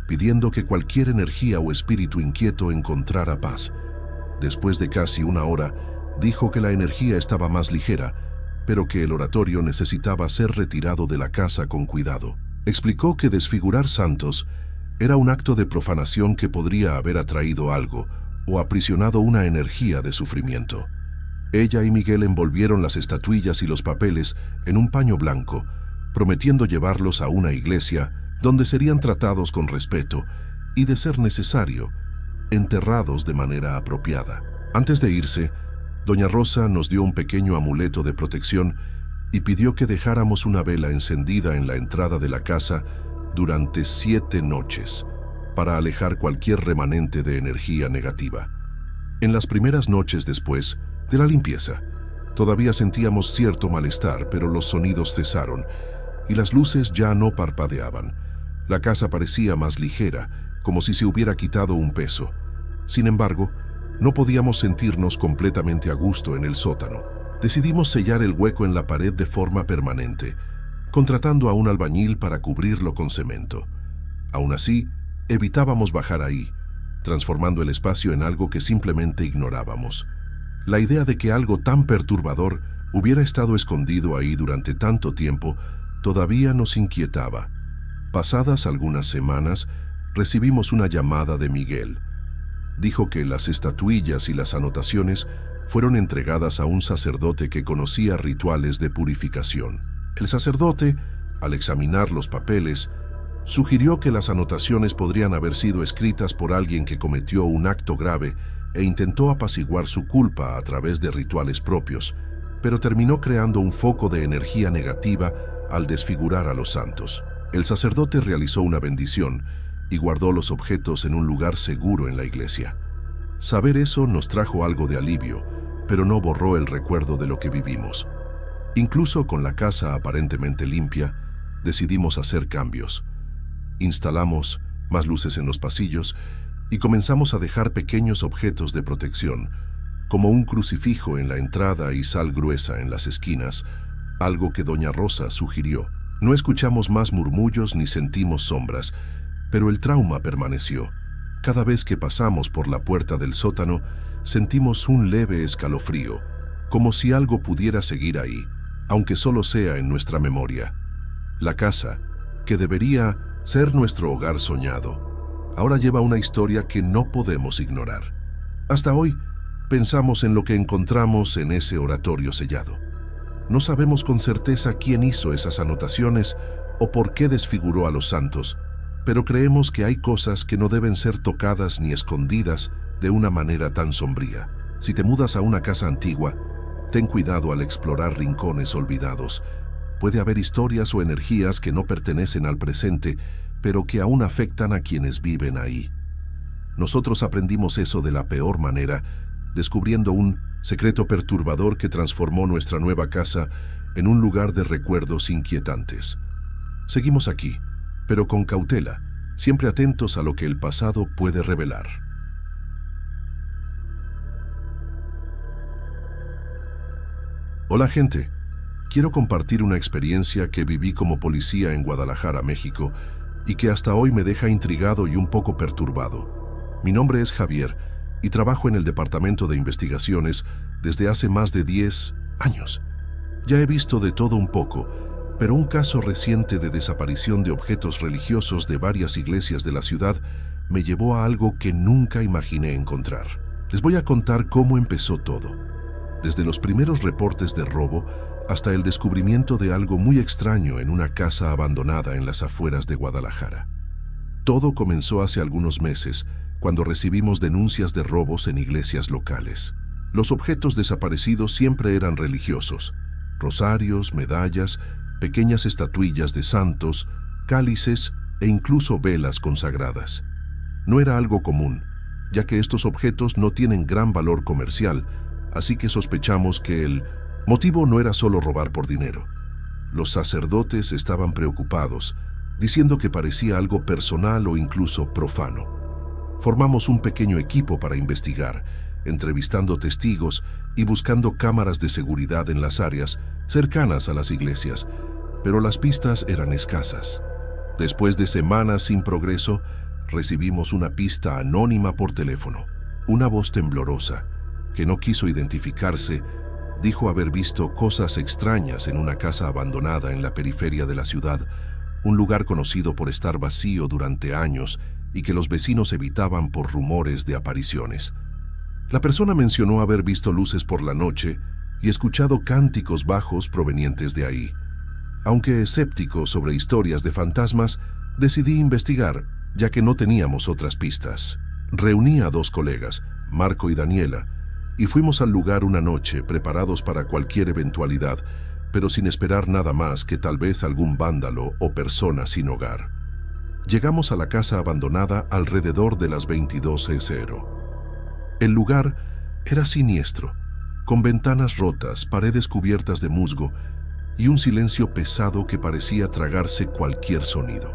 pidiendo que cualquier energía o espíritu inquieto encontrara paz. Después de casi una hora, dijo que la energía estaba más ligera, pero que el oratorio necesitaba ser retirado de la casa con cuidado. Explicó que desfigurar santos era un acto de profanación que podría haber atraído algo o aprisionado una energía de sufrimiento. Ella y Miguel envolvieron las estatuillas y los papeles en un paño blanco, prometiendo llevarlos a una iglesia donde serían tratados con respeto y, de ser necesario, enterrados de manera apropiada. Antes de irse, Doña Rosa nos dio un pequeño amuleto de protección y pidió que dejáramos una vela encendida en la entrada de la casa durante 7 noches, para alejar cualquier remanente de energía negativa. En las primeras noches después de la limpieza, todavía sentíamos cierto malestar, pero los sonidos cesaron y las luces ya no parpadeaban. La casa parecía más ligera, como si se hubiera quitado un peso. Sin embargo, no podíamos sentirnos completamente a gusto en el sótano. Decidimos sellar el hueco en la pared de forma permanente, contratando a un albañil para cubrirlo con cemento. Aún así, evitábamos bajar ahí, transformando el espacio en algo que simplemente ignorábamos. La idea de que algo tan perturbador hubiera estado escondido ahí durante tanto tiempo todavía nos inquietaba. Pasadas algunas semanas, recibimos una llamada de Miguel. Dijo que las estatuillas y las anotaciones fueron entregadas a un sacerdote que conocía rituales de purificación. El sacerdote, al examinar los papeles, sugirió que las anotaciones podrían haber sido escritas por alguien que cometió un acto grave e intentó apaciguar su culpa a través de rituales propios, pero terminó creando un foco de energía negativa al desfigurar a los santos. El sacerdote realizó una bendición y guardó los objetos en un lugar seguro en la iglesia. Saber eso nos trajo algo de alivio, pero no borró el recuerdo de lo que vivimos. Incluso con la casa aparentemente limpia, decidimos hacer cambios. Instalamos más luces en los pasillos y comenzamos a dejar pequeños objetos de protección, como un crucifijo en la entrada y sal gruesa en las esquinas, algo que Doña Rosa sugirió. No escuchamos más murmullos ni sentimos sombras, pero el trauma permaneció. Cada vez que pasamos por la puerta del sótano, sentimos un leve escalofrío, como si algo pudiera seguir ahí, aunque solo sea en nuestra memoria. La casa, que debería ser nuestro hogar soñado, ahora lleva una historia que no podemos ignorar. Hasta hoy, pensamos en lo que encontramos en ese oratorio sellado. No sabemos con certeza quién hizo esas anotaciones o por qué desfiguró a los santos, pero creemos que hay cosas que no deben ser tocadas ni escondidas de una manera tan sombría. Si te mudas a una casa antigua, ten cuidado al explorar rincones olvidados. Puede haber historias o energías que no pertenecen al presente, pero que aún afectan a quienes viven ahí. Nosotros aprendimos eso de la peor manera, descubriendo un secreto perturbador que transformó nuestra nueva casa en un lugar de recuerdos inquietantes. Seguimos aquí, pero con cautela, siempre atentos a lo que el pasado puede revelar. Hola gente, quiero compartir una experiencia que viví como policía en Guadalajara, México, y que hasta hoy me deja intrigado y un poco perturbado. Mi nombre es Javier y trabajo en el Departamento de Investigaciones desde hace más de 10 años. Ya he visto de todo un poco, pero un caso reciente de desaparición de objetos religiosos de varias iglesias de la ciudad me llevó a algo que nunca imaginé encontrar. Les voy a contar cómo empezó todo, desde los primeros reportes de robo hasta el descubrimiento de algo muy extraño en una casa abandonada en las afueras de Guadalajara. Todo comenzó hace algunos meses, cuando recibimos denuncias de robos en iglesias locales. Los objetos desaparecidos siempre eran religiosos: rosarios, medallas, pequeñas estatuillas de santos, cálices e incluso velas consagradas. No era algo común, ya que estos objetos no tienen gran valor comercial, así que sospechamos que el motivo no era solo robar por dinero. Los sacerdotes estaban preocupados, diciendo que parecía algo personal o incluso profano. Formamos un pequeño equipo para investigar, entrevistando testigos y buscando cámaras de seguridad en las áreas cercanas a las iglesias, pero las pistas eran escasas. Después de semanas sin progreso, recibimos una pista anónima por teléfono. Una voz temblorosa, que no quiso identificarse, dijo haber visto cosas extrañas en una casa abandonada en la periferia de la ciudad, un lugar conocido por estar vacío durante años y que los vecinos evitaban por rumores de apariciones. La persona mencionó haber visto luces por la noche y escuchado cánticos bajos provenientes de ahí. Aunque escéptico sobre historias de fantasmas, decidí investigar, ya que no teníamos otras pistas. Reuní a 2 colegas, Marco y Daniela, y fuimos al lugar una noche preparados para cualquier eventualidad, pero sin esperar nada más que tal vez algún vándalo o persona sin hogar. Llegamos a la casa abandonada alrededor de las 22:00. El lugar era siniestro, con ventanas rotas, paredes cubiertas de musgo y un silencio pesado que parecía tragarse cualquier sonido.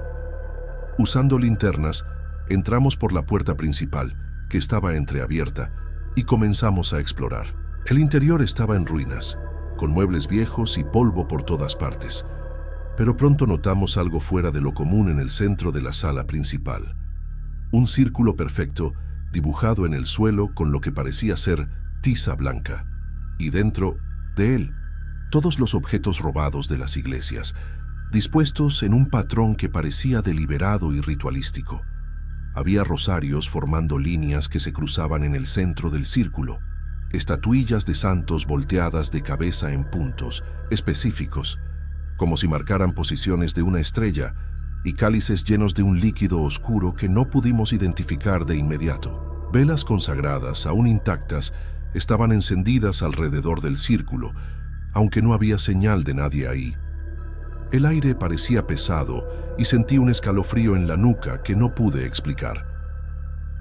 Usando linternas, entramos por la puerta principal, que estaba entreabierta, y comenzamos a explorar. El interior estaba en ruinas, con muebles viejos y polvo por todas partes, pero pronto notamos algo fuera de lo común en el centro de la sala principal. Un círculo perfecto dibujado en el suelo con lo que parecía ser tiza blanca, y dentro de él, todos los objetos robados de las iglesias, dispuestos en un patrón que parecía deliberado y ritualístico. Había rosarios formando líneas que se cruzaban en el centro del círculo, estatuillas de santos volteadas de cabeza en puntos específicos, como si marcaran posiciones de una estrella, y cálices llenos de un líquido oscuro que no pudimos identificar de inmediato. Velas consagradas, aún intactas, estaban encendidas alrededor del círculo, aunque no había señal de nadie ahí. El aire parecía pesado y sentí un escalofrío en la nuca que no pude explicar.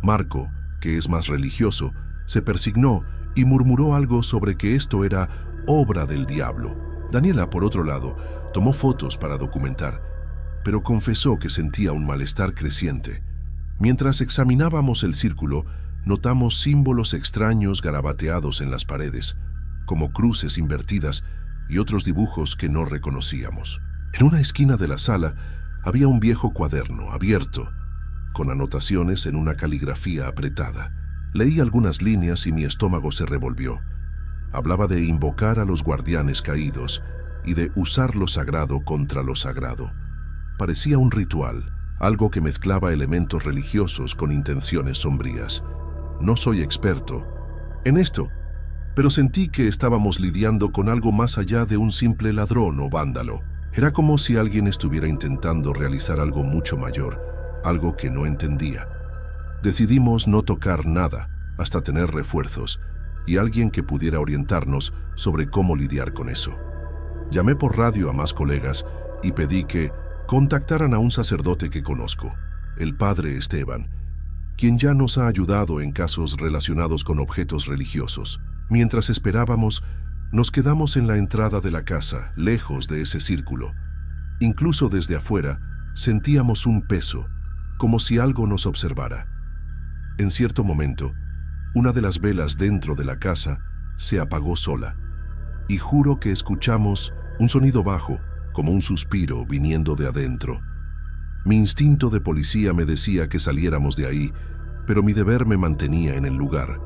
Marco, que es más religioso, se persignó y murmuró algo sobre que esto era obra del diablo. Daniela, por otro lado, tomó fotos para documentar, pero confesó que sentía un malestar creciente. Mientras examinábamos el círculo, notamos símbolos extraños garabateados en las paredes, como cruces invertidas y otros dibujos que no reconocíamos. En una esquina de la sala había un viejo cuaderno abierto, con anotaciones en una caligrafía apretada. Leí algunas líneas y mi estómago se revolvió. Hablaba de invocar a los guardianes caídos y de usar lo sagrado contra lo sagrado. Parecía un ritual, algo que mezclaba elementos religiosos con intenciones sombrías. No soy experto en esto, pero sentí que estábamos lidiando con algo más allá de un simple ladrón o vándalo. Era como si alguien estuviera intentando realizar algo mucho mayor, algo que no entendía. Decidimos no tocar nada hasta tener refuerzos y alguien que pudiera orientarnos sobre cómo lidiar con eso. Llamé por radio a más colegas y pedí que contactaran a un sacerdote que conozco, el padre Esteban, quien ya nos ha ayudado en casos relacionados con objetos religiosos. Mientras esperábamos, nos quedamos en la entrada de la casa, lejos de ese círculo. Incluso desde afuera, sentíamos un peso, como si algo nos observara. En cierto momento, una de las velas dentro de la casa se apagó sola, y juro que escuchamos Un sonido bajo, como un suspiro viniendo de adentro. Mi instinto de policía me decía que saliéramos de ahí, pero mi deber me mantenía en el lugar.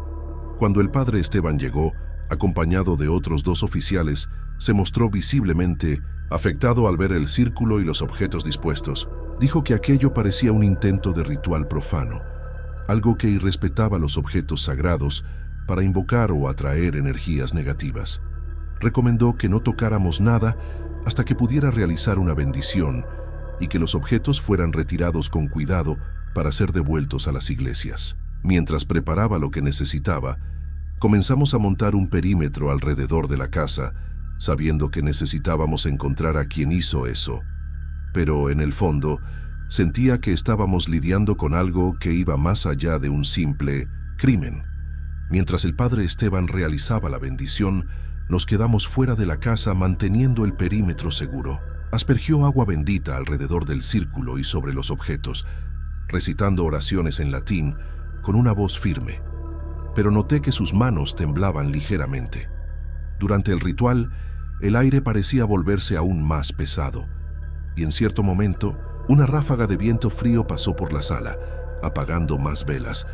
Cuando el padre Esteban llegó, acompañado de otros 2 oficiales, se mostró visiblemente afectado al ver el círculo y los objetos dispuestos. Dijo que aquello parecía un intento de ritual profano, algo que irrespetaba los objetos sagrados para invocar o atraer energías negativas. Recomendó que no tocáramos nada hasta que pudiera realizar una bendición y que los objetos fueran retirados con cuidado para ser devueltos a las iglesias. Mientras preparaba lo que necesitaba, comenzamos a montar un perímetro alrededor de la casa, sabiendo que necesitábamos encontrar a quien hizo eso. Pero en el fondo, sentía que estábamos lidiando con algo que iba más allá de un simple crimen. Mientras el padre Esteban realizaba la bendición, nos quedamos fuera de la casa manteniendo el perímetro seguro. Aspergió agua bendita alrededor del círculo y sobre los objetos, recitando oraciones en latín con una voz firme. Pero noté que sus manos temblaban ligeramente. Durante el ritual, el aire parecía volverse aún más pesado, y en cierto momento, una ráfaga de viento frío pasó por la sala, apagando más velas,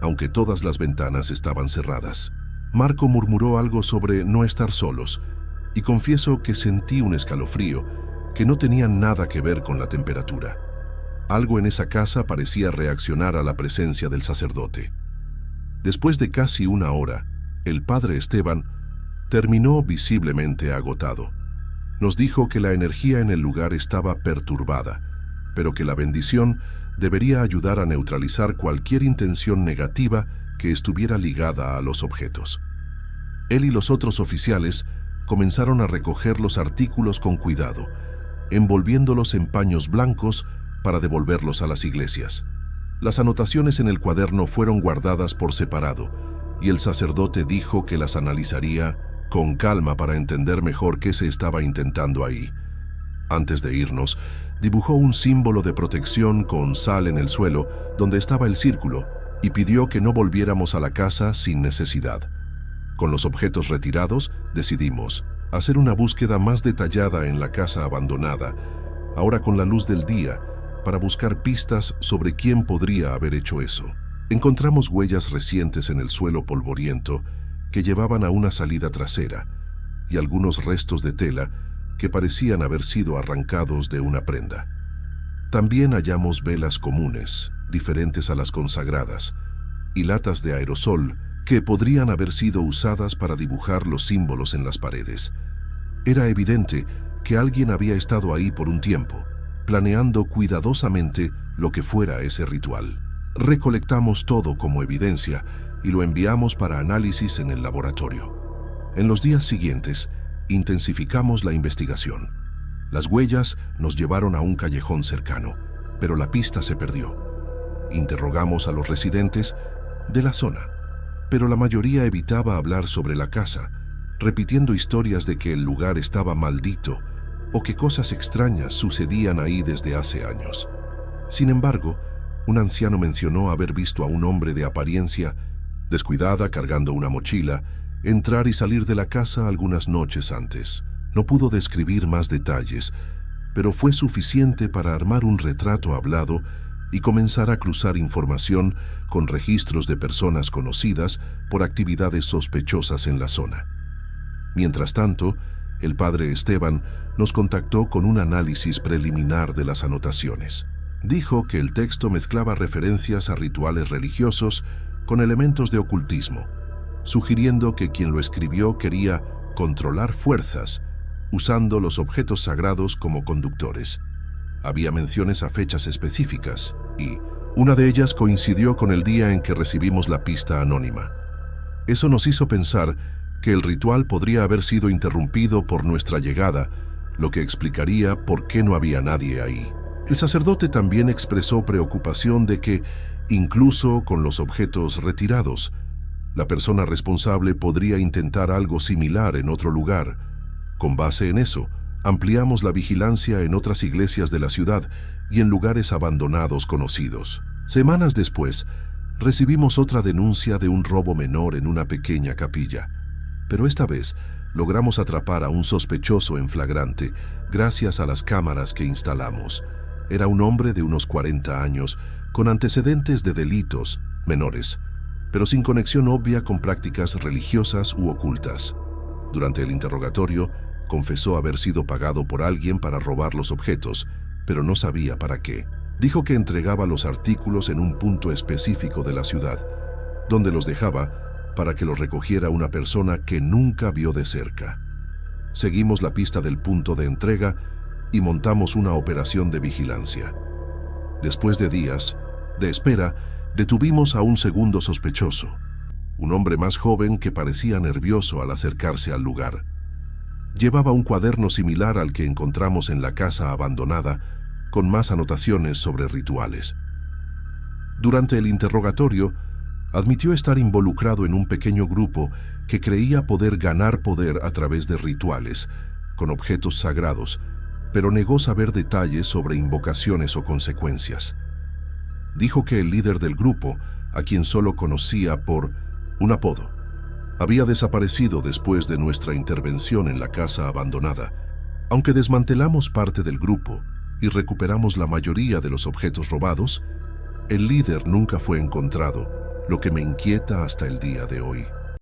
aunque todas las ventanas estaban cerradas. Marco murmuró algo sobre no estar solos, y confieso que sentí un escalofrío que no tenía nada que ver con la temperatura. Algo en esa casa parecía reaccionar a la presencia del sacerdote. Después de casi 1 hora, el padre Esteban terminó visiblemente agotado. Nos dijo que la energía en el lugar estaba perturbada, pero que la bendición debería ayudar a neutralizar cualquier intención negativa que estuviera ligada a los objetos. Él y los otros oficiales comenzaron a recoger los artículos con cuidado, envolviéndolos en paños blancos para devolverlos a las iglesias. Las anotaciones en el cuaderno fueron guardadas por separado, y el sacerdote dijo que las analizaría con calma para entender mejor qué se estaba intentando ahí. Antes de irnos, dibujó un símbolo de protección con sal en el suelo donde estaba el círculo y pidió que no volviéramos a la casa sin necesidad. Con los objetos retirados, decidimos hacer una búsqueda más detallada en la casa abandonada, ahora con la luz del día, para buscar pistas sobre quién podría haber hecho eso. Encontramos huellas recientes en el suelo polvoriento que llevaban a una salida trasera y algunos restos de tela que parecían haber sido arrancados de una prenda. También hallamos velas comunes, diferentes a las consagradas, y latas de aerosol que podrían haber sido usadas para dibujar los símbolos en las paredes. Era evidente que alguien había estado ahí por un tiempo, planeando cuidadosamente lo que fuera ese ritual. Recolectamos todo como evidencia y lo enviamos para análisis en el laboratorio. En los días siguientes, intensificamos la investigación. Las huellas nos llevaron a un callejón cercano, pero la pista se perdió. Interrogamos a los residentes de la zona, pero la mayoría evitaba hablar sobre la casa, repitiendo historias de que el lugar estaba maldito o que cosas extrañas sucedían ahí desde hace años. Sin embargo, un anciano mencionó haber visto a un hombre de apariencia descuidada cargando una mochila entrar y salir de la casa algunas noches antes. No pudo describir más detalles, pero fue suficiente para armar un retrato hablado y comenzar a cruzar información con registros de personas conocidas por actividades sospechosas en la zona. Mientras tanto, el padre Esteban nos contactó con un análisis preliminar de las anotaciones. Dijo que el texto mezclaba referencias a rituales religiosos con elementos de ocultismo, sugiriendo que quien lo escribió quería controlar fuerzas, usando los objetos sagrados como conductores. Había menciones a fechas específicas y una de ellas coincidió con el día en que recibimos la pista anónima. Eso nos hizo pensar que el ritual podría haber sido interrumpido por nuestra llegada, lo que explicaría por qué no había nadie ahí. El sacerdote también expresó preocupación de que, incluso con los objetos retirados, la persona responsable podría intentar algo similar en otro lugar. Con base en eso, ampliamos la vigilancia en otras iglesias de la ciudad y en lugares abandonados conocidos. Semanas después, recibimos otra denuncia de un robo menor en una pequeña capilla, pero esta vez logramos atrapar a un sospechoso en flagrante gracias a las cámaras que instalamos. Era un hombre de unos 40 años, con antecedentes de delitos menores, pero sin conexión obvia con prácticas religiosas u ocultas. Durante el interrogatorio, confesó haber sido pagado por alguien para robar los objetos, pero no sabía para qué. Dijo que entregaba los artículos en un punto específico de la ciudad, donde los dejaba para que los recogiera una persona que nunca vio de cerca. Seguimos la pista del punto de entrega y montamos una operación de vigilancia. Después de días de espera, detuvimos a un segundo sospechoso, un hombre más joven que parecía nervioso al acercarse al lugar. Llevaba un cuaderno similar al que encontramos en la casa abandonada, con más anotaciones sobre rituales. Durante el interrogatorio, admitió estar involucrado en un pequeño grupo que creía poder ganar poder a través de rituales, con objetos sagrados, pero negó saber detalles sobre invocaciones o consecuencias. Dijo que el líder del grupo, a quien solo conocía por un apodo, había desaparecido después de nuestra intervención en la casa abandonada. Aunque desmantelamos parte del grupo y recuperamos la mayoría de los objetos robados, el líder nunca fue encontrado, lo que me inquieta hasta el día de hoy.